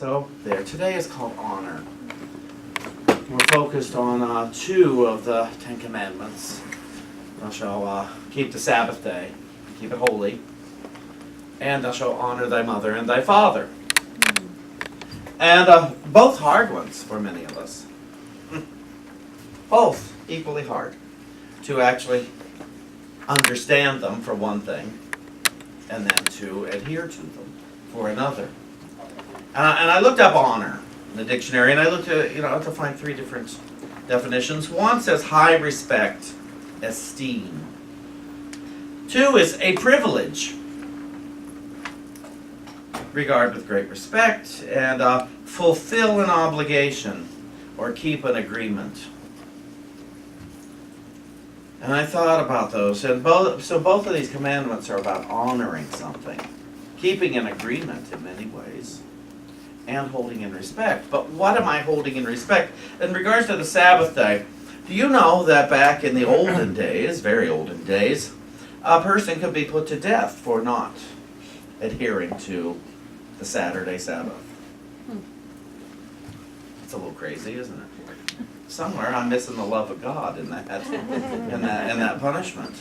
So there, today is called honor. We're focused on 2 of the 10 commandments. Thou shalt keep the Sabbath day, keep it holy, and thou shalt honor thy mother and thy father. And both hard ones for many of us. Both equally hard to actually understand them for one thing, and then to adhere to them for another. And I looked up honor in the dictionary, and I looked at, to find 3 different definitions. One says high respect, esteem. 2 is a privilege, regard with great respect, and fulfill an obligation or keep an agreement. And I thought about those, and both of these commandments are about honoring something, keeping an agreement in many ways, and holding in respect. But what am I holding in respect? In regards to the Sabbath day, do you know that back in the olden days, very olden days, a person could be put to death for not adhering to the Saturday Sabbath? It's a little crazy, isn't it? Somewhere I'm missing the love of God in that punishment.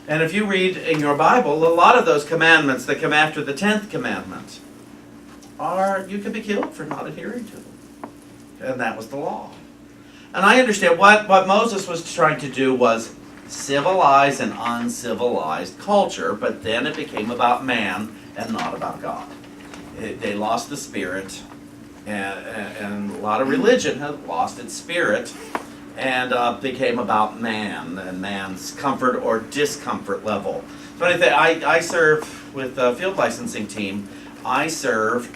And if you read in your Bible, a lot of those commandments that come after the 10th commandment you could be killed for not adhering to them. And that was the law. And I understand what Moses was trying to do was civilize an uncivilized culture, but then it became about man and not about God. They lost the spirit, and a lot of religion had lost its spirit and became about man and man's comfort or discomfort level. But I serve with the field licensing team. I serve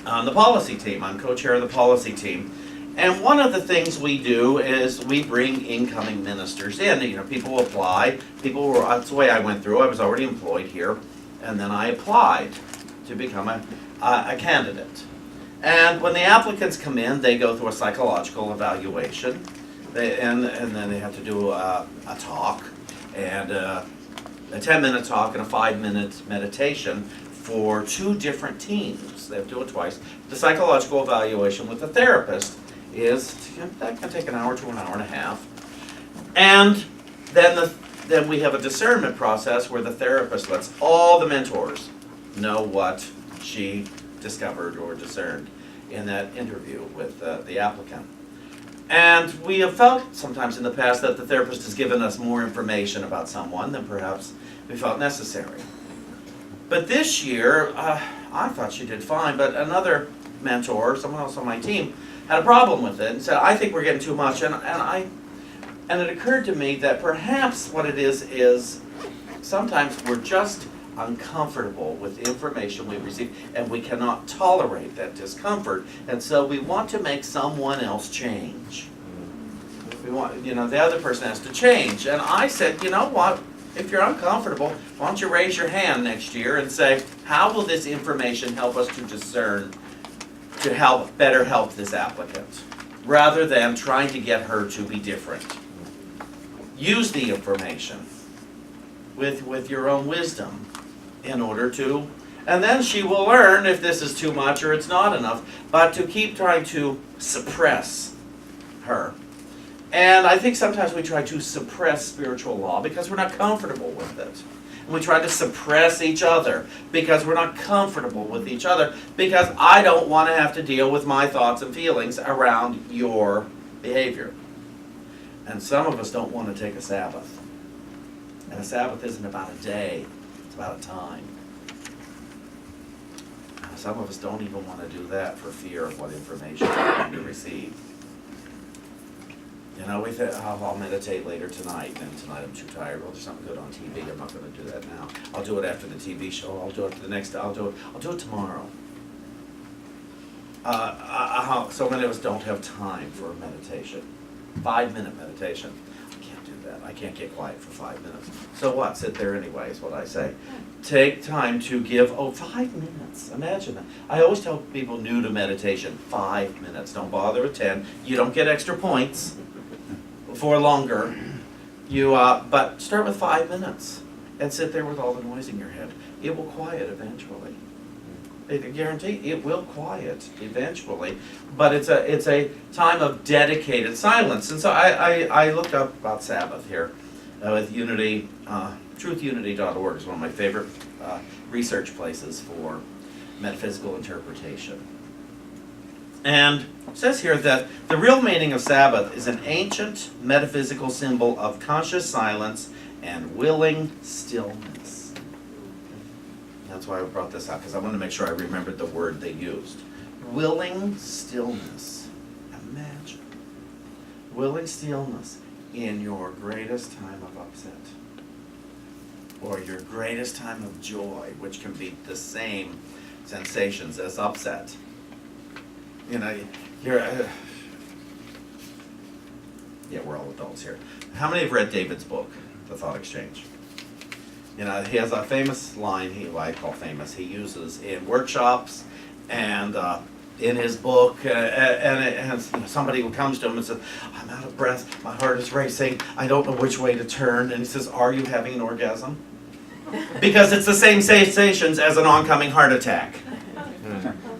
on the policy team. I'm co-chair of the policy team. And one of the things we do is we bring incoming ministers in. People apply. That's the way I went through. I was already employed here, and then I applied to become a candidate. And when the applicants come in, they go through a psychological evaluation, and then they have to do a talk, and a 10-minute talk and a 5-minute meditation for 2 different teams. They have to do it twice. The psychological evaluation with the therapist that can take an hour to an hour and a half. And then we have a discernment process where the therapist lets all the mentors know what she discovered or discerned in that interview with the applicant. And we have felt sometimes in the past that the therapist has given us more information about someone than perhaps we felt necessary. But this year, I thought she did fine, but another mentor, someone else on my team, had a problem with it and said, I think we're getting too much. And it occurred to me that perhaps what it is sometimes we're just uncomfortable with the information we receive, and we cannot tolerate that discomfort, and so we want to make someone else change. We want, the other person has to change. And I said, you know what? If you're uncomfortable, why don't you raise your hand next year and say, how will this information help us to discern, to better help this applicant, rather than trying to get her to be different. Use the information with your own wisdom in order to, and then she will learn if this is too much or it's not enough, but to keep trying to suppress her. And I think sometimes we try to suppress spiritual law because we're not comfortable with it. And we try to suppress each other because we're not comfortable with each other, because I don't want to have to deal with my thoughts and feelings around your behavior. And some of us don't want to take a Sabbath. And a Sabbath isn't about a day, it's about a time. Some of us don't even want to do that for fear of what information we're going to receive. We think, I'll meditate later tonight, and tonight I'm too tired. Well, there's something good on TV. I'm not going to do that now. I'll do it after the TV show. I'll do it the next day. I'll do it tomorrow. So many of us don't have time for meditation. 5-minute meditation. I can't do that. I can't get quiet for 5 minutes. So what? Sit there anyway is what I say. Take time to give, 5 minutes. Imagine that. I always tell people new to meditation, 5 minutes. Don't bother with 10. You don't get extra points for longer. But start with 5 minutes and sit there with all the noise in your head. It will quiet eventually. I guarantee it will quiet eventually, but it's a time of dedicated silence. And so I looked up about Sabbath here with Unity, truthunity.org is one of my favorite research places for metaphysical interpretation. And it says here that the real meaning of Sabbath is an ancient metaphysical symbol of conscious silence and willing stillness. That's why I brought this up, because I wanted to make sure I remembered the word they used. Willing stillness. Imagine. Willing stillness in your greatest time of upset. Or your greatest time of joy, which can be the same sensations as upset. You know, yeah, we're all adults here. How many have read David's book, The Thought Exchange? You know, he has a famous line, I call famous, he uses in workshops and in his book, and somebody who comes to him and says, I'm out of breath, my heart is racing, I don't know which way to turn, and he says, are you having an orgasm? Because it's the same sensations as an oncoming heart attack.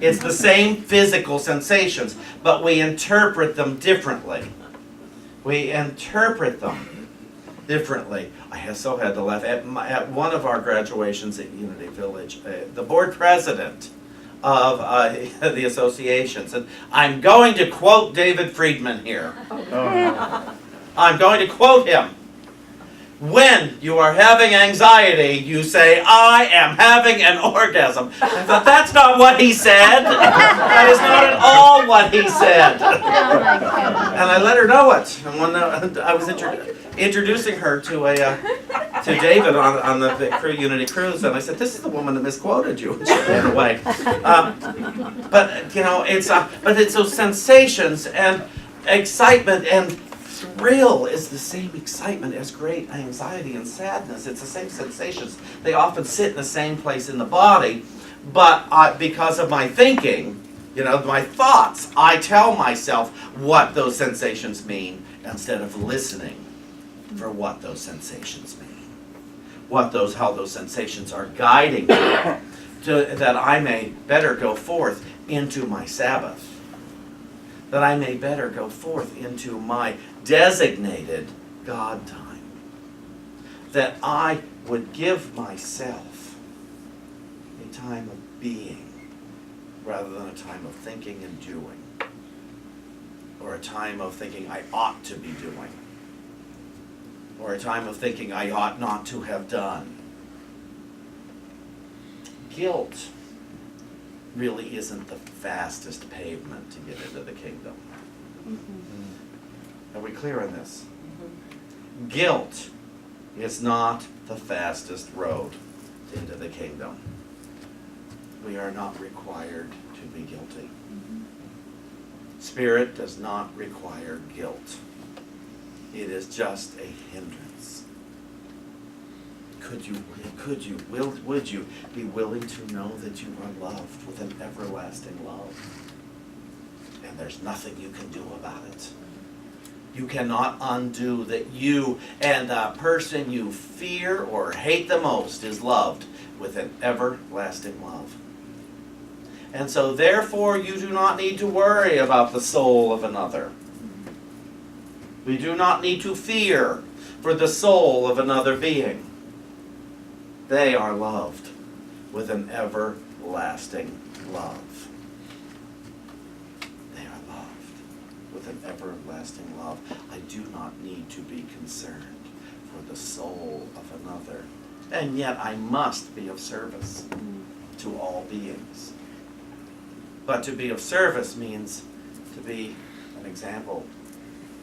It's the same physical sensations, but we interpret them differently. We interpret them differently. I so had to laugh. At one of our graduations at Unity Village, the board president of the associations, and I'm going to quote David Friedman here. I'm going to quote him. When you are having anxiety, you say, I am having an orgasm. I thought, that's not what he said. That is not at all what he said. And I let her know it. And when I was introducing her to David on the Unity cruise, and I said, this is the woman that misquoted you. And she ran away. But, you know, it's those sensations and excitement and thrill is the same excitement as great anxiety and sadness. It's the same sensations. They often sit in the same place in the body, but because of my thinking, you know, my thoughts, I tell myself what those sensations mean instead of listening for what those sensations mean. How those sensations are guiding me that I may better go forth into my Sabbath. That I may better go forth into my designated God time. That I would give myself a time of being rather than a time of thinking and doing. Or a time of thinking I ought to be doing. Or a time of thinking I ought not to have done. Guilt really isn't the fastest pavement to get into the kingdom. Are we clear on this? Guilt is not the fastest road into the kingdom. We are not required to be guilty. Spirit does not require guilt. It is just a hindrance. Would you be willing to know that you are loved with an everlasting love? And there's nothing you can do about it. You cannot undo that you and the person you fear or hate the most is loved with an everlasting love. And so therefore you do not need to worry about the soul of another. We do not need to fear for the soul of another being. They are loved with an everlasting love. They are loved with an everlasting love. I do not need to be concerned for the soul of another. And yet I must be of service to all beings. But to be of service means to be an example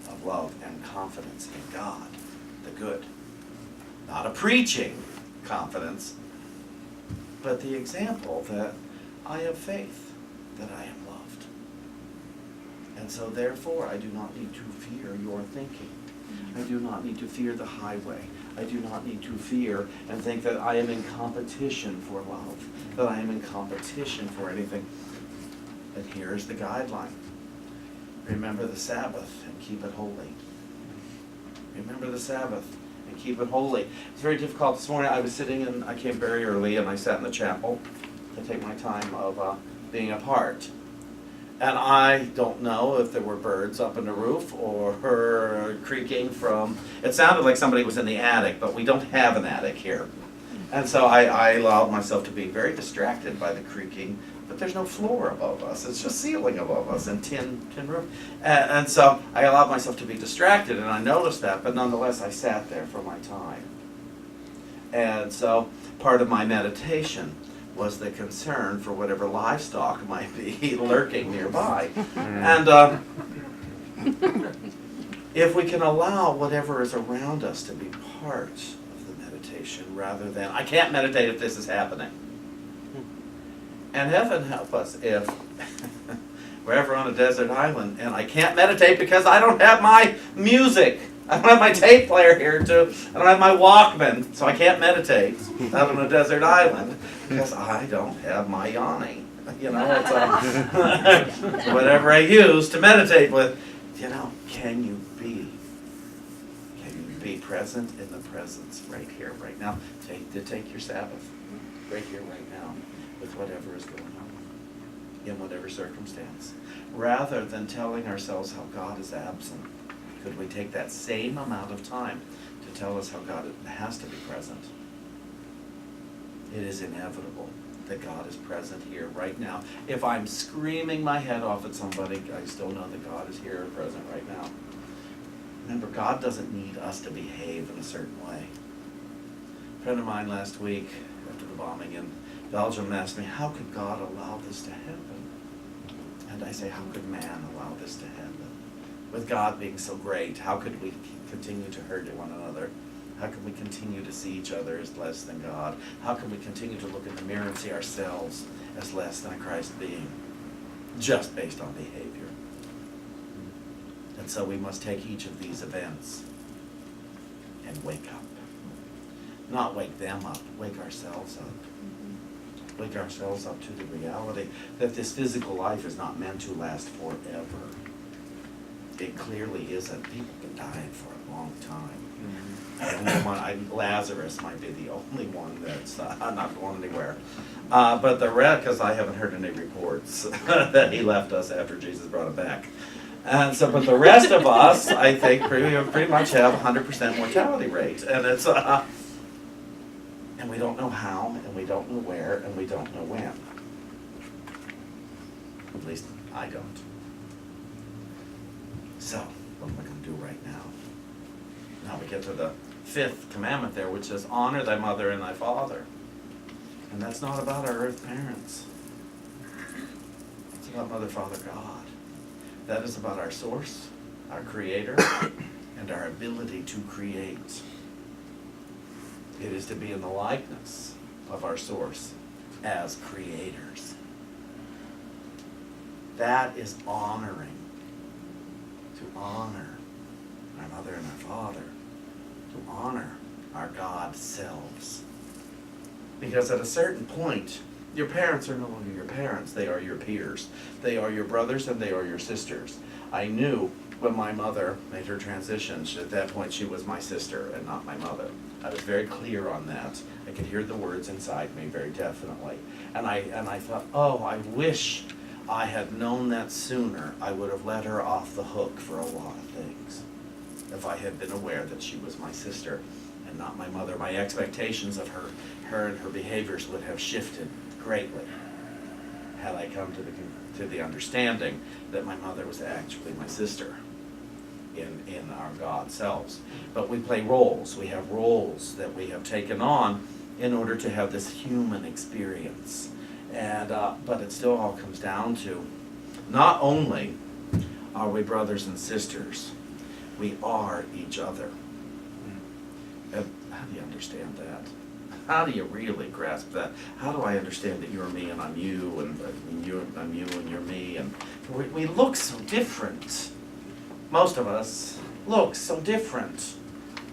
of love and confidence in God, the good. Not a preaching confidence, but the example that I have faith, that I am loved. And so therefore I do not need to fear your thinking. I do not need to fear the highway. I do not need to fear and think that I am in competition for love, that I am in competition for anything. And here's the guideline. Remember the Sabbath and keep it holy. Remember the Sabbath and keep it holy. It's very difficult. This morning I was sitting and I came very early and I sat in the chapel. to take my time of being apart. And I don't know if there were birds up in the roof or her creaking from, it sounded like somebody was in the attic, but we don't have an attic here. And so I allowed myself to be very distracted by the creaking, but there's no floor above us. It's just ceiling above us and tin roof. And so I allowed myself to be distracted, and I noticed that, but nonetheless I sat there for my time. And so part of my meditation was the concern for whatever livestock might be lurking nearby. And if we can allow whatever is around us to be part of the meditation rather than, I can't meditate if this is happening. And heaven help us if we're ever on a desert island and I can't meditate because I don't have my music. I don't have my tape player here too. I don't have my Walkman, so I can't meditate out on a desert island because I don't have my yawning. You know, it's whatever I use to meditate with. You know, can you be present in the presence right here, right now? Take your Sabbath right here, right now, with whatever is going on in whatever circumstance, rather than telling ourselves how God is absent. Could we take that same amount of time to tell us how God has to be present? It is inevitable that God is present here right now. If I'm screaming my head off at somebody, I still know that God is here present right now. Remember, God doesn't need us to behave in a certain way. A friend of mine last week, after the bombing in Belgium, asked me, how could God allow this to happen? And I say, how could man allow this to happen? With God being so great, how could we continue to hurt one another? How can we continue to see each other as less than God? How can we continue to look in the mirror and see ourselves as less than a Christ being, just based on behavior? And so we must take each of these events and wake up. Not wake them up, wake ourselves up. Wake ourselves up to the reality that this physical life is not meant to last forever. It clearly isn't. People can die for a long time. And Lazarus might be the only one that's not going anywhere. But the rest, because I haven't heard any reports that he left us after Jesus brought him back. And so, but the rest of us, I think, pretty much have 100% mortality rate. And it's, and we don't know how, and we don't know where, and we don't know when. At least I don't. So, what am I going to do right now? Now we get to the 5th commandment there, which says, honor thy mother and thy father. And that's not about our earth parents. It's about Mother, Father, God. That is about our source, our creator, and our ability to create. It is to be in the likeness of our source as creators. That is honoring. To honor our mother and our father, to honor our God selves. Because at a certain point, your parents are no longer your parents, they are your peers. They are your brothers and they are your sisters. I knew when my mother made her transition, at that point she was my sister and not my mother. I was very clear on that. I could hear the words inside me very definitely. And I thought, oh, I wish I had known that sooner. I would have let her off the hook for a lot of things. If I had been aware that she was my sister and not my mother, my expectations of her and her behaviors would have shifted greatly had I come to the understanding that my mother was actually my sister in our God selves. But we play roles. We have roles that we have taken on in order to have this human experience. And but it still all comes down to, not only are we brothers and sisters, we are each other. And how do you understand that? How do you really grasp that? How do I understand that you're me and I'm you, and I'm you and you're me? And we look so different. Most of us look so different.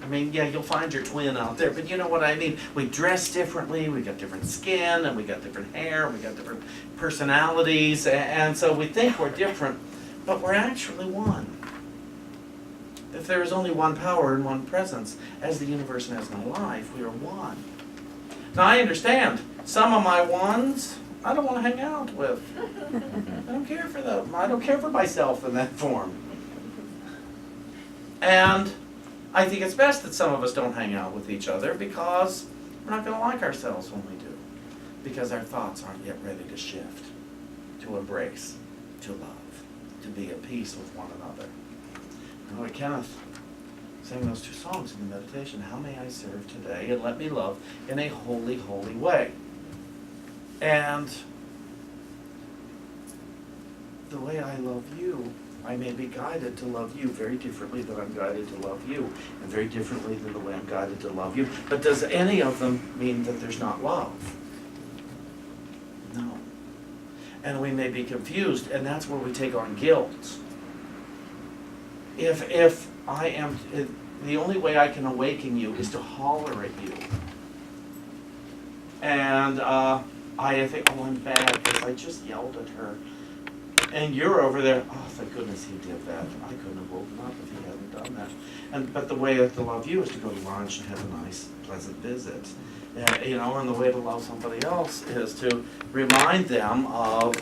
I mean, yeah, you'll find your twin out there, but you know what I mean. We dress differently, we got different skin, and we got different hair, we got different personalities, and so we think we're different, but we're actually one. If there is only one power and one presence, as the universe and as my life, we are one. Now I understand, some of my ones I don't want to hang out with. I don't care for them. I don't care for myself in that form. And I think it's best that some of us don't hang out with each other because we're not going to like ourselves when we do. Because our thoughts aren't yet ready to shift, to embrace, to love, to be at peace with one another. And Kenneth sang those two songs in the meditation. How may I serve today and let me love in a holy, holy way. And the way I love you, I may be guided to love you very differently than I'm guided to love you, and very differently than the way I'm guided to love you. But does any of them mean that there's not love? No. And we may be confused, and that's where we take on guilt. If I am, the only way I can awaken you is to holler at you. And I think, oh, I'm bad because I just yelled at her. And you're over there, oh, thank goodness he did that. I couldn't have woken up if he hadn't done that. But the way to love you is to go to lunch and have a nice, pleasant visit. And the way to love somebody else is to remind them of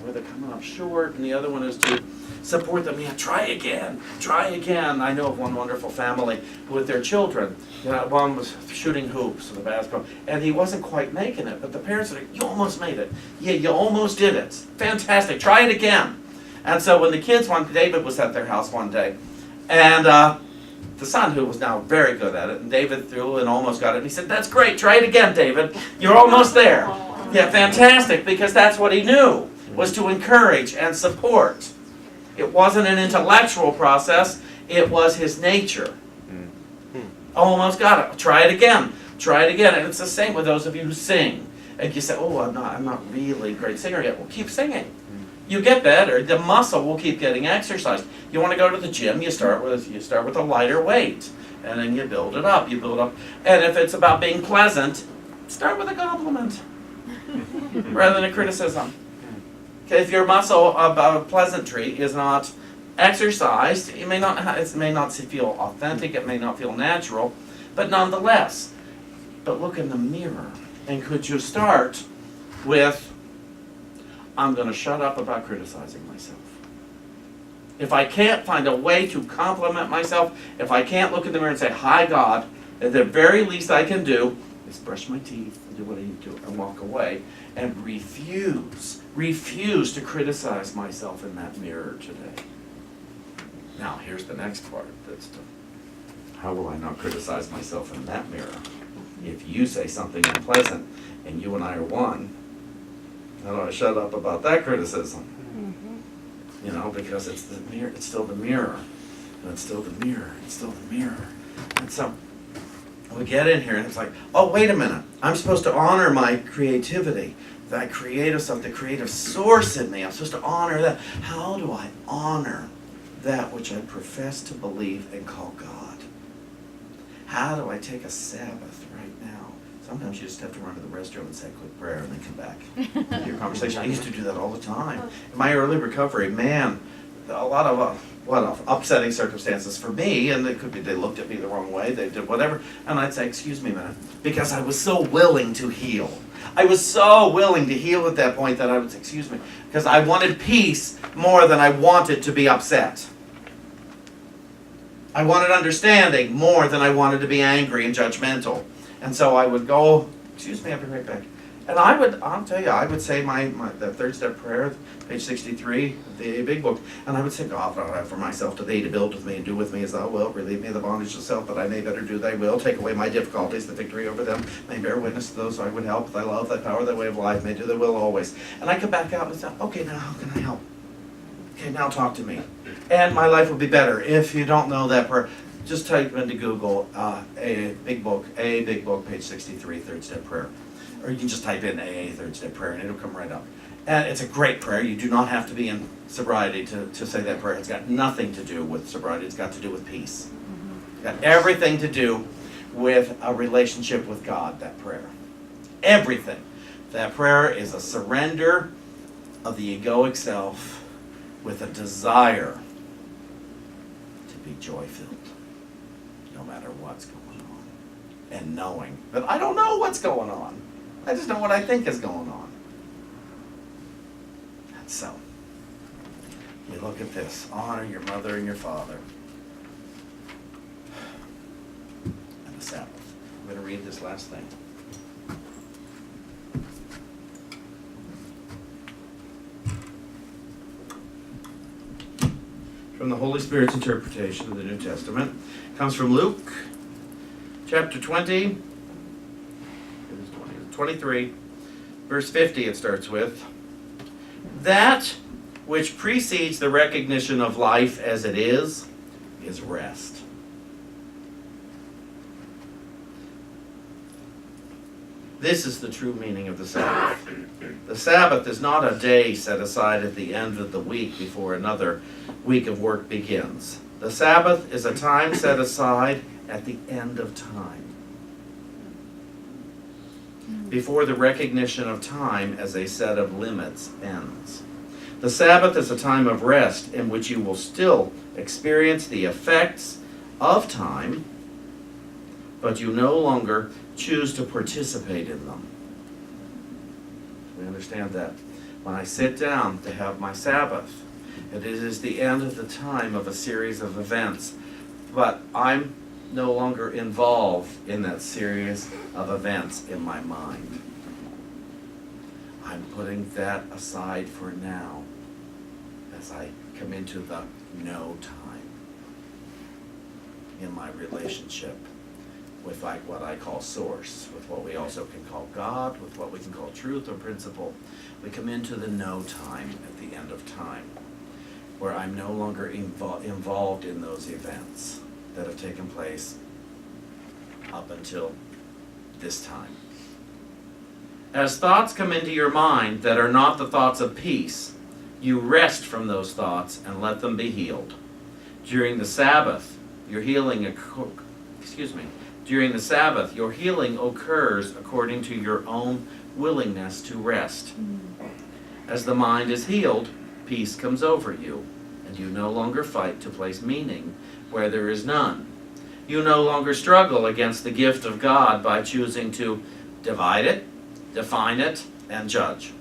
where they're coming up short, and the other one is to support them. Yeah, try again. I know of one wonderful family with their children. One was shooting hoops in the basketball, and he wasn't quite making it, but the parents said, you almost made it. Yeah, you almost did it. Fantastic. Try it again. And so when the kids David was at their house one day, and the son, who was now very good at it, and David threw and almost got it, and he said, that's great, try it again, David. You're almost there. Yeah, fantastic, because that's what he knew, was to encourage and support. It wasn't an intellectual process, it was his nature. Almost got it. Try it again. And it's the same with those of you who sing. And you say, oh, I'm not really a great singer yet. Well, keep singing. You get better. The muscle will keep getting exercised. You want to go to the gym, you start with a lighter weight. And then you build it up. And if it's about being pleasant, start with a compliment rather than a criticism. Okay, if your muscle about pleasantry is not exercised, it may not feel authentic, it may not feel natural, but nonetheless. But look in the mirror, and could you start with, I'm going to shut up about criticizing myself. If I can't find a way to compliment myself, if I can't look in the mirror and say, hi God, at the very least I can do is brush my teeth and do what I need to do and walk away and refuse to criticize myself in that mirror today. Now, here's the next part. How will I not criticize myself in that mirror? If you say something unpleasant and you and I are one, how do I shut up about that criticism? Because it's the mirror. It's still the mirror. And it's still the mirror. It's still the mirror. And so we get in here and it's like, oh, wait a minute. I'm supposed to honor my creativity, that creative stuff, the creative source in me. I'm supposed to honor that. How do I honor that which I profess to believe and call God? How do I take a Sabbath right now? Sometimes you just have to run to the restroom and say a quick prayer and then come back to your conversation. I used to do that all the time. In my early recovery, man, a lot of upsetting circumstances for me, and it could be they looked at me the wrong way, they did whatever, and I'd say, excuse me a minute, because I was so willing to heal. I was so willing to heal at that point that I would say, excuse me, because I wanted peace more than I wanted to be upset. I wanted understanding more than I wanted to be angry and judgmental. And so I would go, excuse me, I'll be right back. And I'll tell you, I would say the third step prayer, page 63 of the Big Book, and I would say, God, I offer myself to thee to build with me and do with me as thou wilt. Relieve me of the bondage of self, that I may better do thy will. Take away my difficulties, the victory over them. May bear witness to those I would help. Thy love, thy power, thy way of life. May do thy will always. And I come back out and say, okay, now how can I help? Okay, now talk to me. And my life will be better. If you don't know that prayer, just type into Google a big book, page 63, third step prayer. Or you can just type in AA third step prayer and it'll come right up. And it's a great prayer. You do not have to be in sobriety to say that prayer. It's got nothing to do with sobriety. It's got to do with peace. It's got everything to do with a relationship with God, that prayer. Everything. That prayer is a surrender of the egoic self with a desire to be joy-filled, no matter what's going on. And knowing that I don't know what's going on. I just know what I think is going on. So, we look at this. Honor your mother and your father. And the Sabbath. I'm going to read this last thing. From the Holy Spirit's interpretation of the New Testament. It comes from Luke, chapter 20, 23, verse 50 it starts with. That which precedes the recognition of life as it is rest. This is the true meaning of the Sabbath. The Sabbath is not a day set aside at the end of the week before another week of work begins. The Sabbath is a time set aside at the end of time, before the recognition of time as a set of limits ends. The Sabbath is a time of rest in which you will still experience the effects of time, but you no longer choose to participate in them. We understand that. When I sit down to have my Sabbath, it is the end of the time of a series of events, but I'm no longer involved in that series of events in my mind. I'm putting that aside for now as I come into the no time in my relationship with what I call source, with what we also can call God, with what we can call truth or principle. We come into the no time at the end of time, where I'm no longer involved in those events that have taken place up until this time. As thoughts come into your mind that are not the thoughts of peace, you rest from those thoughts and let them be healed. During the Sabbath, your healing occurs according to your own willingness to rest. As the mind is healed, peace comes over you, and you no longer fight to place meaning where there is none. You no longer struggle against the gift of God by choosing to divide it, define it, and judge.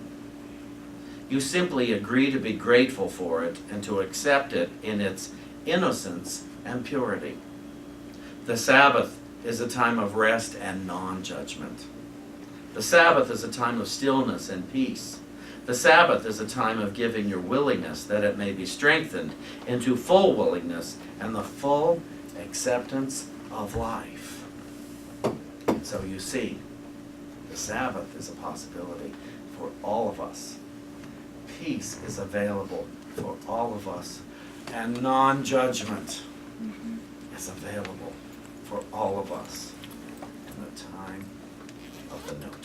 You simply agree to be grateful for it and to accept it in its innocence and purity. The Sabbath is a time of rest and non-judgment. The Sabbath is a time of stillness and peace. The Sabbath is a time of giving your willingness that it may be strengthened into full willingness and the full acceptance of life. So you see, the Sabbath is a possibility for all of us. Peace is available for all of us. And non-judgment is available for all of us in the time of the no time.